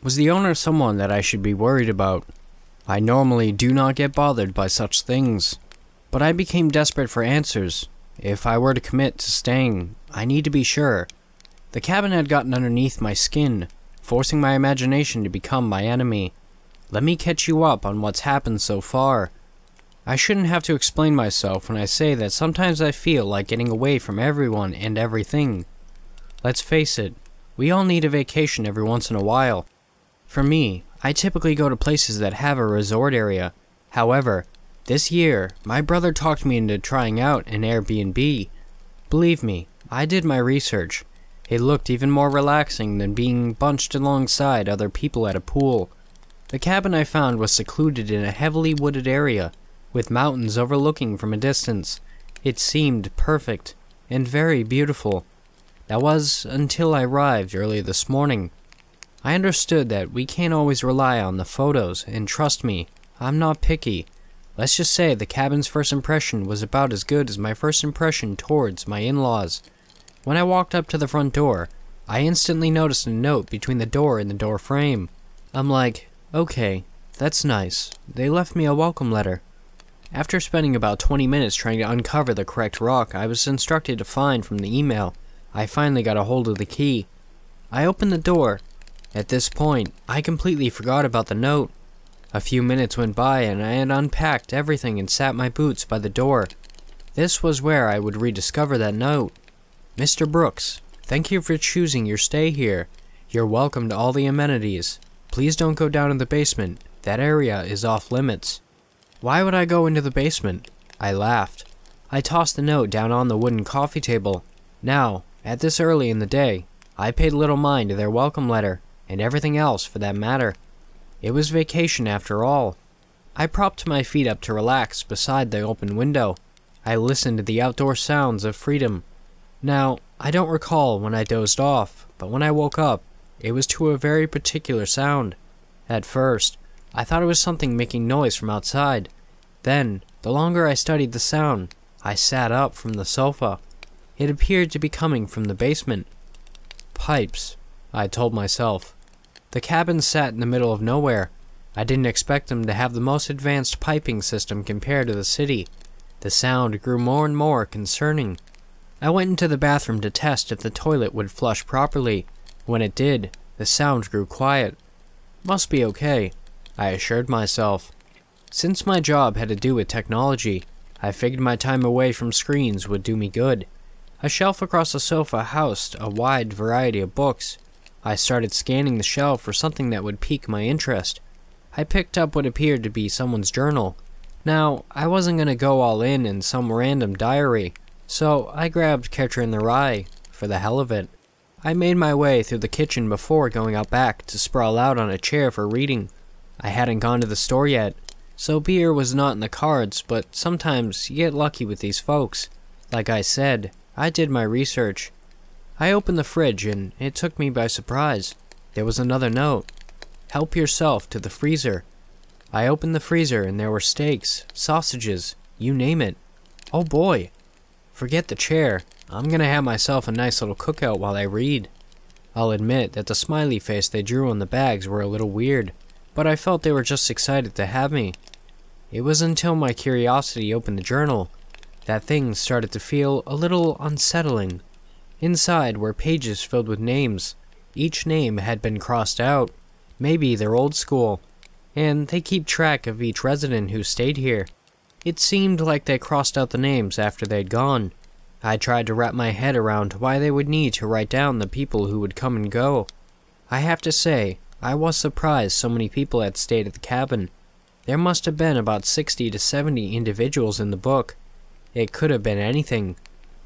Was the owner someone that I should be worried about? I normally do not get bothered by such things, but I became desperate for answers. If I were to commit to staying, I need to be sure. The cabin had gotten underneath my skin, forcing my imagination to become my enemy. Let me catch you up on what's happened so far. I shouldn't have to explain myself when I say that sometimes I feel like getting away from everyone and everything. Let's face it, we all need a vacation every once in a while. For me, I typically go to places that have a resort area. However, this year, my brother talked me into trying out an Airbnb. Believe me, I did my research. It looked even more relaxing than being bunched alongside other people at a pool. The cabin I found was secluded in a heavily wooded area, with mountains overlooking from a distance. It seemed perfect, and very beautiful. That was until I arrived early this morning. I understood that we can't always rely on the photos, and trust me, I'm not picky. Let's just say the cabin's first impression was about as good as my first impression towards my in-laws. When I walked up to the front door, I instantly noticed a note between the door and the door frame. I'm like, okay, that's nice. They left me a welcome letter. After spending about 20 minutes trying to uncover the correct rock I was instructed to find from the email, I finally got a hold of the key. I opened the door. At this point, I completely forgot about the note. A few minutes went by and I had unpacked everything and sat my boots by the door. This was where I would rediscover that note. Mr. Brooks, thank you for choosing your stay here. You're welcome to all the amenities. Please don't go down in the basement. That area is off limits. Why would I go into the basement? I laughed. I tossed the note down on the wooden coffee table. Now, at this early in the day, I paid little mind to their welcome letter, and everything else for that matter. It was vacation after all. I propped my feet up to relax beside the open window. I listened to the outdoor sounds of freedom. Now, I don't recall when I dozed off, but when I woke up, it was to a very particular sound. At first, I thought it was something making noise from outside. Then, the longer I studied the sound, I sat up from the sofa. It appeared to be coming from the basement. Pipes, I told myself. The cabin sat in the middle of nowhere. I didn't expect them to have the most advanced piping system compared to the city. The sound grew more and more concerning. I went into the bathroom to test if the toilet would flush properly. When it did, the sound grew quiet. Must be okay, I assured myself. Since my job had to do with technology, I figured my time away from screens would do me good. A shelf across the sofa housed a wide variety of books. I started scanning the shelf for something that would pique my interest. I picked up what appeared to be someone's journal. Now, I wasn't going to go all in some random diary, so I grabbed Catcher in the Rye for the hell of it. I made my way through the kitchen before going out back to sprawl out on a chair for reading. I hadn't gone to the store yet, so beer was not in the cards, but sometimes you get lucky with these folks. Like I said, I did my research. I opened the fridge and it took me by surprise. There was another note. Help yourself to the freezer. I opened the freezer and there were steaks, sausages, you name it. Oh boy. Forget the chair. I'm gonna have myself a nice little cookout while I read. I'll admit that the smiley face they drew on the bags were a little weird, but I felt they were just excited to have me. It was until my curiosity opened the journal that things started to feel a little unsettling. Inside were pages filled with names. Each name had been crossed out. Maybe they're old school, and they keep track of each resident who stayed here. It seemed like they crossed out the names after they'd gone. I tried to wrap my head around why they would need to write down the people who would come and go. I have to say, I was surprised so many people had stayed at the cabin. There must have been about 60 to 70 individuals in the book. It could have been anything.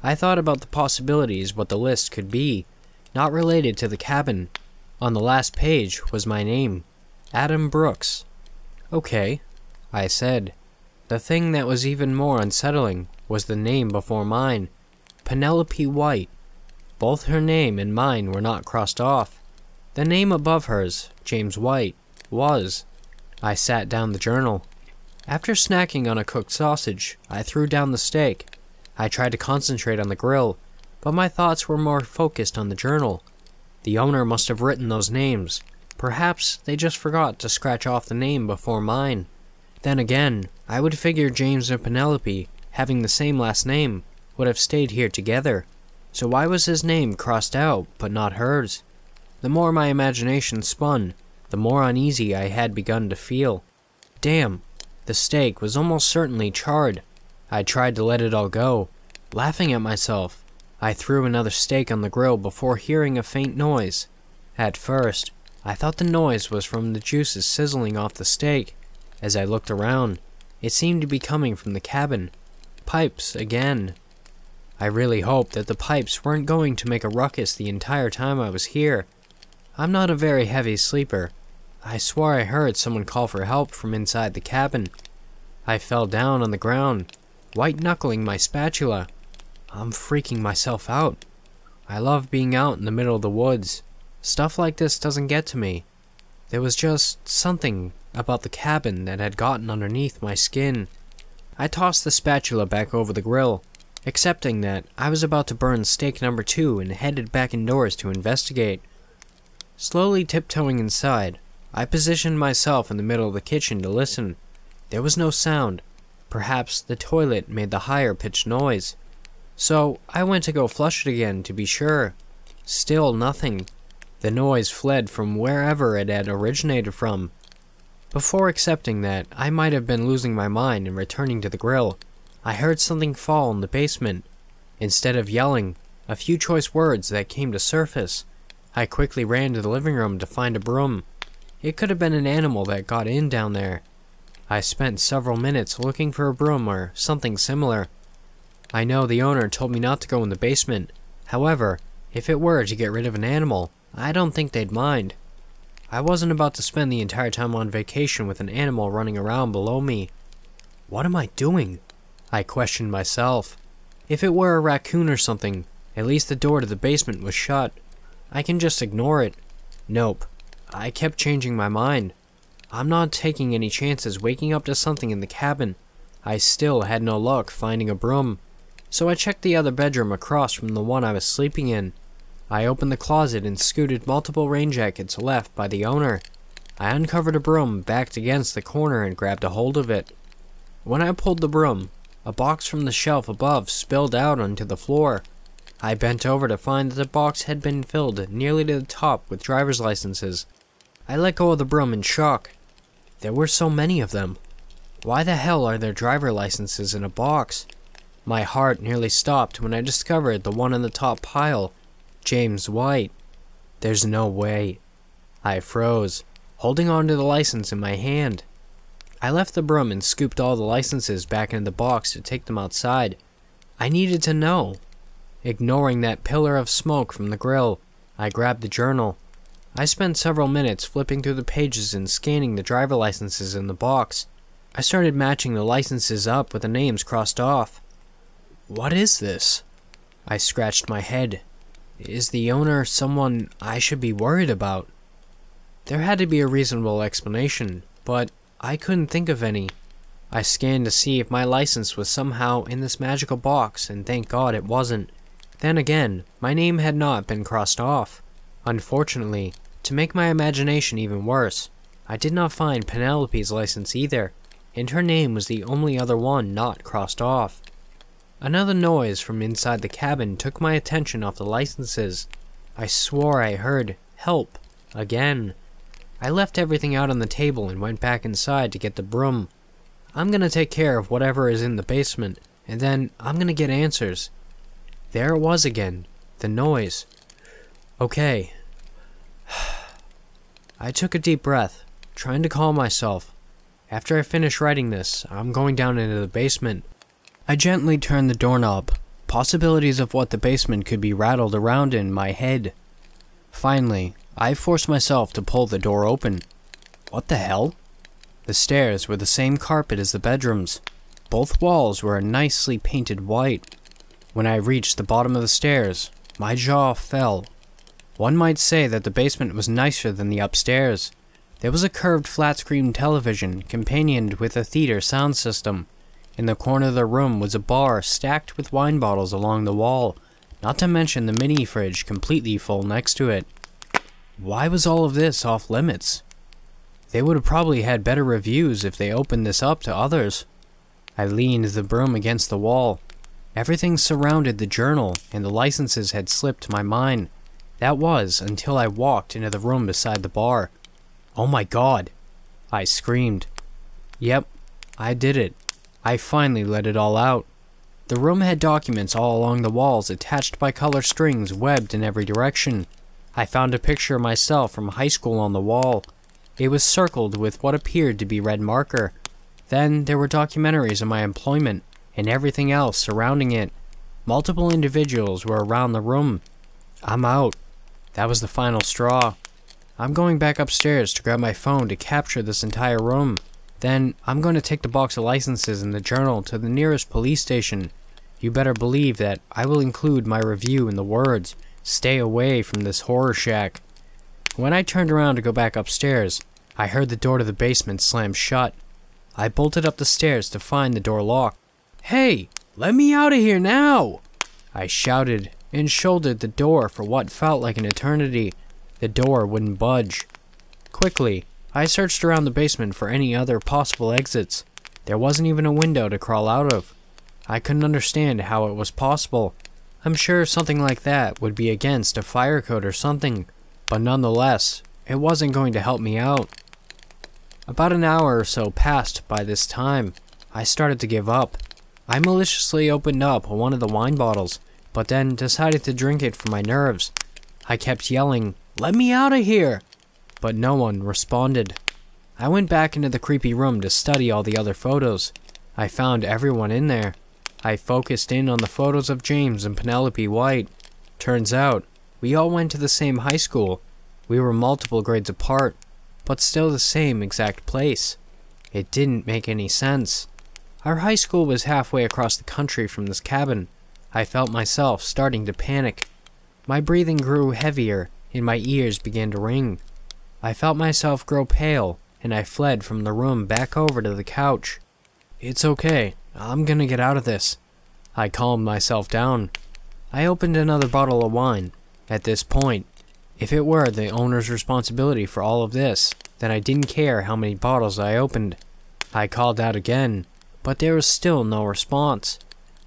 I thought about the possibilities what the list could be, not related to the cabin. On the last page was my name, Adam Brooks. Okay, I said. The thing that was even more unsettling was the name before mine, Penelope White. Both her name and mine were not crossed off. The name above hers, James White, was. I sat down the journal. After snacking on a cooked sausage, I threw down the steak. I tried to concentrate on the grill, but my thoughts were more focused on the journal. The owner must have written those names, Perhaps they just forgot to scratch off the name before mine. Then again, I would figure James and Penelope, having the same last name, would have stayed here together. So why was his name crossed out, but not hers? The more my imagination spun, the more uneasy I had begun to feel. Damn, the steak was almost certainly charred. I tried to let it all go, laughing at myself. I threw another steak on the grill before hearing a faint noise. At first, I thought the noise was from the juices sizzling off the steak. As I looked around, it seemed to be coming from the cabin. Pipes again. I really hoped that the pipes weren't going to make a ruckus the entire time I was here. I'm not a very heavy sleeper. I swore I heard someone call for help from inside the cabin. I fell down on the ground, white-knuckling my spatula. I'm freaking myself out. I love being out in the middle of the woods. Stuff like this doesn't get to me. There was just something about the cabin that had gotten underneath my skin. I tossed the spatula back over the grill, accepting that I was about to burn steak number 2 and headed back indoors to investigate. Slowly tiptoeing inside, I positioned myself in the middle of the kitchen to listen. There was no sound. Perhaps the toilet made the higher-pitched noise. So I went to go flush it again to be sure. Still nothing. The noise fled from wherever it had originated from. Before accepting that I might have been losing my mind and returning to the grill, I heard something fall in the basement. Instead of yelling, a few choice words that came to surface. I quickly ran to the living room to find a broom. It could have been an animal that got in down there. I spent several minutes looking for a broom or something similar. I know the owner told me not to go in the basement. However, if it were to get rid of an animal, I don't think they'd mind. I wasn't about to spend the entire time on vacation with an animal running around below me. What am I doing? I questioned myself. If it were a raccoon or something, at least the door to the basement was shut. I can just ignore it. Nope. I kept changing my mind. I'm not taking any chances waking up to something in the cabin. I still had no luck finding a broom. So I checked the other bedroom across from the one I was sleeping in. I opened the closet and scooted multiple rain jackets left by the owner. I uncovered a broom backed against the corner and grabbed a hold of it. When I pulled the broom, a box from the shelf above spilled out onto the floor. I bent over to find that the box had been filled nearly to the top with driver's licenses. I let go of the broom in shock. There were so many of them. Why the hell are there driver licenses in a box? My heart nearly stopped when I discovered the one in the top pile. James White. There's no way. I froze, holding on to the license in my hand. I left the broom and scooped all the licenses back into the box to take them outside. I needed to know. Ignoring that pillar of smoke from the grill, I grabbed the journal. I spent several minutes flipping through the pages and scanning the driver licenses in the box. I started matching the licenses up with the names crossed off. What is this? I scratched my head. Is the owner someone I should be worried about? There had to be a reasonable explanation, but I couldn't think of any. I scanned to see if my license was somehow in this magical box, and thank God it wasn't. Then again, my name had not been crossed off. Unfortunately, to make my imagination even worse, I did not find Penelope's license either, and her name was the only other one not crossed off. Another noise from inside the cabin took my attention off the licenses. I swore I heard "help" again. I left everything out on the table and went back inside to get the broom. I'm gonna take care of whatever is in the basement, and then I'm gonna get answers. There it was again, the noise. Okay. I took a deep breath, trying to calm myself. After I finish writing this, I'm going down into the basement. I gently turned the doorknob. Possibilities of what the basement could be rattled around in my head. Finally, I forced myself to pull the door open. What the hell? The stairs were the same carpet as the bedrooms. Both walls were nicely painted white. When I reached the bottom of the stairs, my jaw fell. One might say that the basement was nicer than the upstairs. There was a curved flat-screen television companioned with a theater sound system. In the corner of the room was a bar stacked with wine bottles along the wall, not to mention the mini fridge completely full next to it. Why was all of this off limits? They would have probably had better reviews if they opened this up to others. I leaned the broom against the wall. Everything surrounded the journal, and the licenses had slipped my mind. That was until I walked into the room beside the bar. Oh my God! I screamed. Yep, I did it. I finally let it all out. The room had documents all along the walls attached by color strings webbed in every direction. I found a picture of myself from high school on the wall. It was circled with what appeared to be red marker. Then there were documentaries of my employment and everything else surrounding it. Multiple individuals were around the room. I'm out. That was the final straw. I'm going back upstairs to grab my phone to capture this entire room. Then I'm going to take the box of licenses and the journal to the nearest police station. You better believe that I will include my review in the words, "Stay away from this horror shack." When I turned around to go back upstairs, I heard the door to the basement slam shut. I bolted up the stairs to find the door locked. "Hey, let me out of here now!" I shouted and shouldered the door for what felt like an eternity. The door wouldn't budge. Quickly, I searched around the basement for any other possible exits. There wasn't even a window to crawl out of. I couldn't understand how it was possible. I'm sure something like that would be against a fire code or something, but nonetheless, it wasn't going to help me out. About an hour or so passed by this time. I started to give up. I maliciously opened up one of the wine bottles, but then decided to drink it for my nerves. I kept yelling, "Let me out of here!" But no one responded. I went back into the creepy room to study all the other photos. I found everyone in there. I focused in on the photos of James and Penelope White. Turns out, we all went to the same high school. We were multiple grades apart, but still the same exact place. It didn't make any sense. Our high school was halfway across the country from this cabin. I felt myself starting to panic. My breathing grew heavier, and my ears began to ring. I felt myself grow pale, and I fled from the room back over to the couch. "It's okay. I'm gonna get out of this." I calmed myself down. I opened another bottle of wine. At this point, if it were the owner's responsibility for all of this, then I didn't care how many bottles I opened. I called out again, but there was still no response.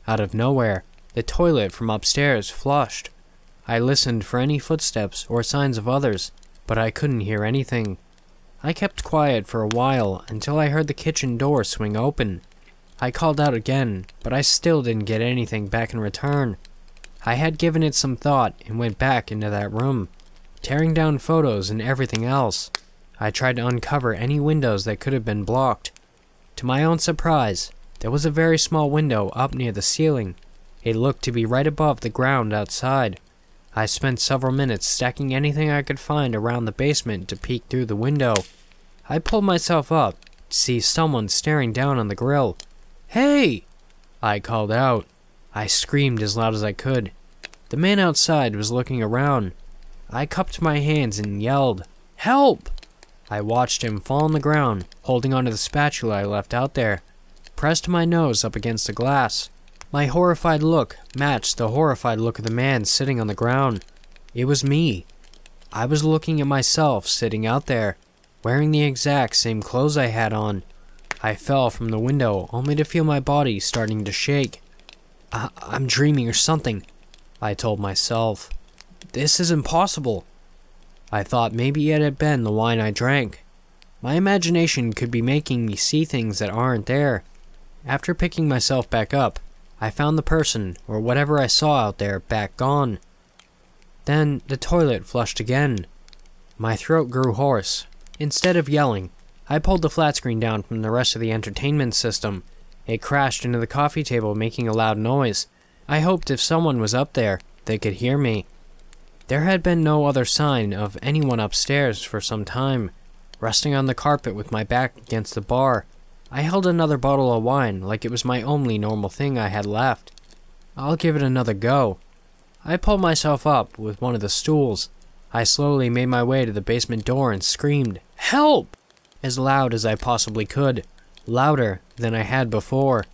Out of nowhere, the toilet from upstairs flushed. I listened for any footsteps or signs of others, but I couldn't hear anything. I kept quiet for a while until I heard the kitchen door swing open. I called out again, but I still didn't get anything back in return. I had given it some thought and went back into that room, tearing down photos and everything else. I tried to uncover any windows that could have been blocked. To my own surprise, there was a very small window up near the ceiling. It looked to be right above the ground outside. I spent several minutes stacking anything I could find around the basement to peek through the window. I pulled myself up to see someone staring down on the grill. "Hey!" I called out. I screamed as loud as I could. The man outside was looking around. I cupped my hands and yelled, "Help!" I watched him fall on the ground, holding onto the spatula I left out there. Pressed my nose up against the glass. My horrified look matched the horrified look of the man sitting on the ground. It was me. I was looking at myself sitting out there, wearing the exact same clothes I had on. I fell from the window only to feel my body starting to shake. I'm dreaming or something, I told myself. This is impossible. I thought maybe it had been the wine I drank. My imagination could be making me see things that aren't there. After picking myself back up, I found the person, or whatever I saw out there, back gone. Then the toilet flushed again. My throat grew hoarse. Instead of yelling, I pulled the flat screen down from the rest of the entertainment system. It crashed into the coffee table, making a loud noise. I hoped if someone was up there, they could hear me. There had been no other sign of anyone upstairs for some time. Resting on the carpet with my back against the bar, I held another bottle of wine like it was my only normal thing I had left. I'll give it another go. I pulled myself up with one of the stools. I slowly made my way to the basement door and screamed, "Help!" as loud as I possibly could, louder than I had before.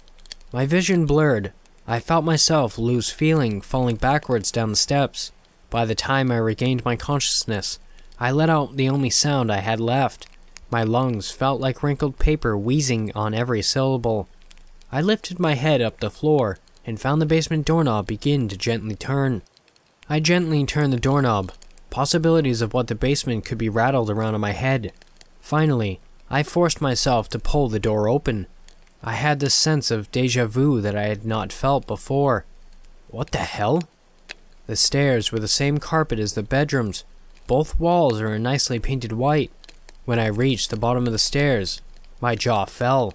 My vision blurred. I felt myself lose feeling, falling backwards down the steps. By the time I regained my consciousness, I let out the only sound I had left. My lungs felt like wrinkled paper, wheezing on every syllable. I lifted my head up the floor and found the basement doorknob begin to gently turn. I gently turned the doorknob. Possibilities of what the basement could be rattled around in my head. Finally, I forced myself to pull the door open. I had this sense of déjà vu that I had not felt before. What the hell? The stairs were the same carpet as the bedrooms. Both walls are nicely painted white. When I reached the bottom of the stairs, my jaw fell.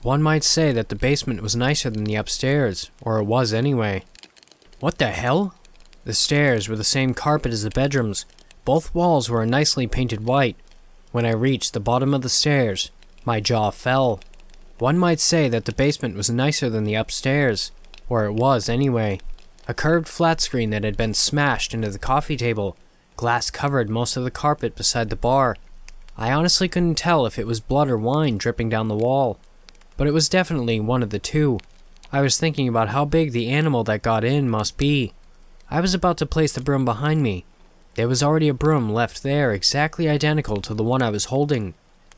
One might say that the basement was nicer than the upstairs, or it was anyway. What the hell? The stairs were the same carpet as the bedrooms. Both walls were nicely painted white. When I reached the bottom of the stairs, my jaw fell. One might say that the basement was nicer than the upstairs, or it was anyway. A curved flat screen that had been smashed into the coffee table. Glass covered most of the carpet beside the bar. I honestly couldn't tell if it was blood or wine dripping down the wall, but it was definitely one of the two. I was thinking about how big the animal that got in must be. I was about to place the broom behind me. There was already a broom left there, exactly identical to the one I was holding.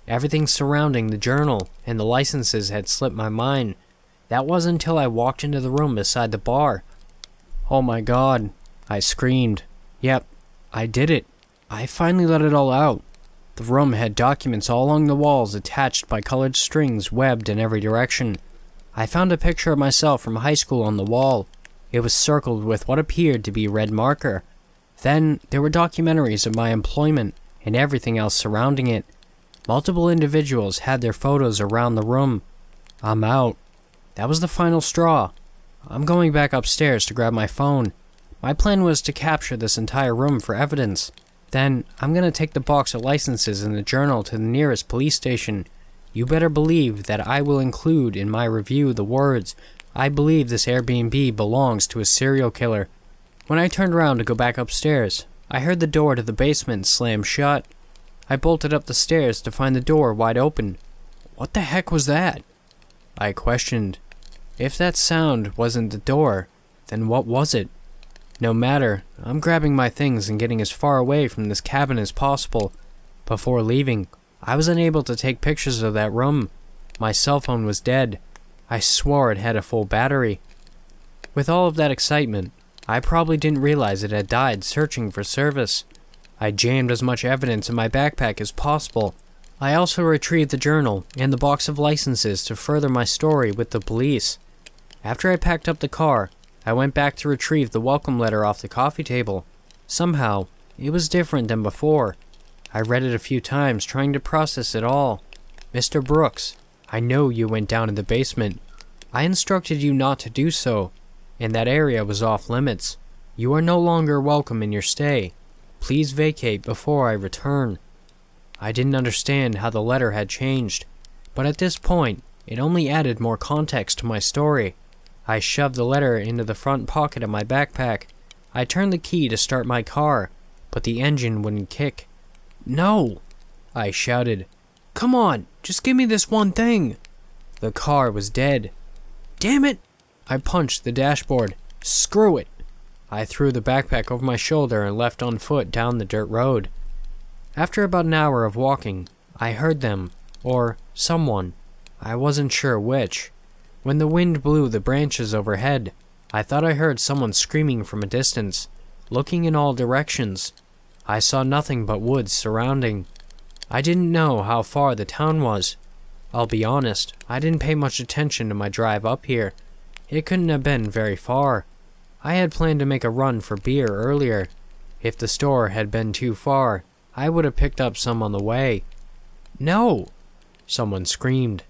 Everything surrounding the journal and the licenses had slipped my mind. That wasn't until I walked into the room beside the bar. Oh my god, I screamed. Yep, I did it. I finally let it all out. The room had documents all along the walls attached by colored strings webbed in every direction. I found a picture of myself from high school on the wall. It was circled with what appeared to be a red marker. Then there were documentaries of my employment and everything else surrounding it. Multiple individuals had their photos around the room. I'm out. That was the final straw. I'm going back upstairs to grab my phone. My plan was to capture this entire room for evidence. Then I'm gonna take the box of licenses and the journal to the nearest police station. You better believe that I will include in my review the words, "I believe this Airbnb belongs to a serial killer." When I turned around to go back upstairs, I heard the door to the basement slam shut. I bolted up the stairs to find the door wide open. What the heck was that? I questioned. If that sound wasn't the door, then what was it? No matter, I'm grabbing my things and getting as far away from this cabin as possible. Before leaving, I was unable to take pictures of that room. My cell phone was dead. I swore it had a full battery. With all of that excitement, I probably didn't realize it had died searching for service. I jammed as much evidence in my backpack as possible. I also retrieved the journal and the box of licenses to further my story with the police. After I packed up the car, I went back to retrieve the welcome letter off the coffee table. Somehow, it was different than before. I read it a few times, trying to process it all. Mr. Brooks, I know you went down in the basement. I instructed you not to do so, and that area was off limits. You are no longer welcome in your stay. Please vacate before I return. I didn't understand how the letter had changed, but at this point, it only added more context to my story. I shoved the letter into the front pocket of my backpack. I turned the key to start my car, but the engine wouldn't kick. "No!" I shouted. "Come on, just give me this one thing!" The car was dead. "Damn it!" I punched the dashboard. "Screw it!" I threw the backpack over my shoulder and left on foot down the dirt road. After about an hour of walking, I heard them, or someone. I wasn't sure which. When the wind blew the branches overhead, I thought I heard someone screaming from a distance, looking in all directions. I saw nothing but woods surrounding. I didn't know how far the town was. I'll be honest, I didn't pay much attention to my drive up here. It couldn't have been very far. I had planned to make a run for beer earlier. If the store had been too far, I would have picked up some on the way. "No!" Someone screamed.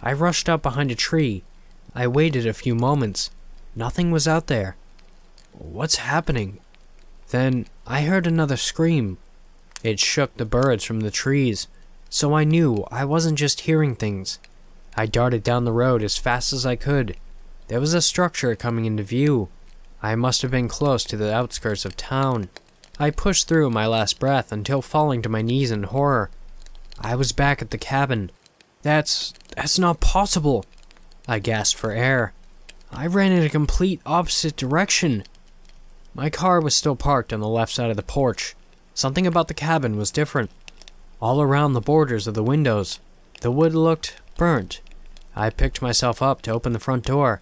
I rushed up behind a tree. I waited a few moments. Nothing was out there. What's happening? Then I heard another scream. It shook the birds from the trees, so I knew I wasn't just hearing things. I darted down the road as fast as I could. There was a structure coming into view. I must have been close to the outskirts of town. I pushed through my last breath until falling to my knees in horror. I was back at the cabin. That's not possible. I gasped for air. I ran in a complete opposite direction. My car was still parked on the left side of the porch. Something about the cabin was different. All around the borders of the windows, the wood looked burnt. I picked myself up to open the front door.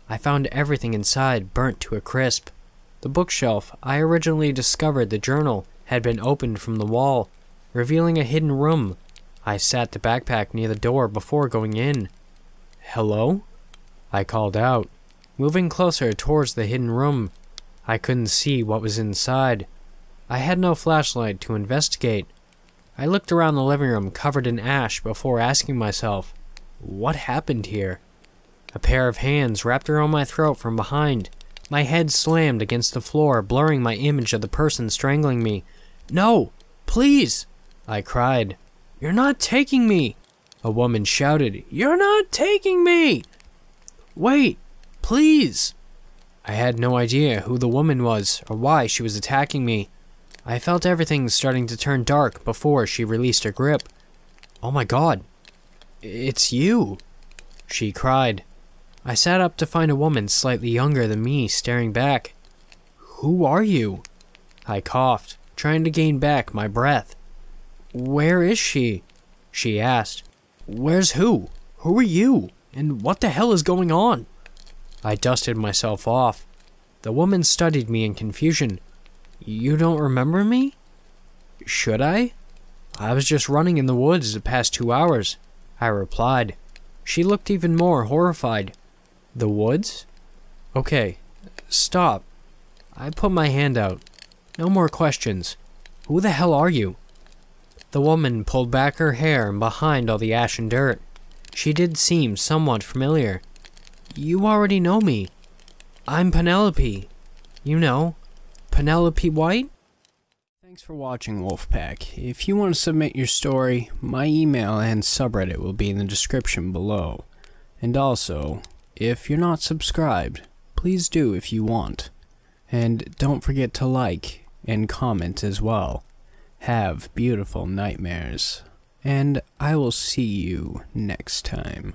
I found everything inside burnt to a crisp. The bookshelf I originally discovered the journal had been opened from the wall, revealing a hidden room. I sat the backpack near the door before going in. "Hello?" I called out, moving closer towards the hidden room. I couldn't see what was inside. I had no flashlight to investigate. I looked around the living room covered in ash before asking myself, what happened here? A pair of hands wrapped around my throat from behind. My head slammed against the floor, blurring my image of the person strangling me. "No! Please!" I cried. "You're not taking me!" A woman shouted. "You're not taking me! Wait! Please!" I had no idea who the woman was or why she was attacking me. I felt everything starting to turn dark before she released her grip. "Oh my God! It's you!" she cried. I sat up to find a woman slightly younger than me staring back. "Who are you?" I coughed, trying to gain back my breath. "Where is she?" she asked. "Where's who? Who are you? And what the hell is going on?" I dusted myself off. The woman studied me in confusion. "You don't remember me?" "Should I?" "I was just running in the woods the past 2 hours," I replied. She looked even more horrified. "The woods? Okay, stop." I put my hand out. "No more questions. Who the hell are you?" The woman pulled back her hair behind all the ash and dirt. She did seem somewhat familiar. "You already know me. I'm Penelope. You know, Penelope White?" Thanks for watching, Wolfpack. If you want to submit your story, my email and subreddit will be in the description below. And also, if you're not subscribed, please do if you want. And don't forget to like and comment as well. Have beautiful nightmares. And I will see you next time.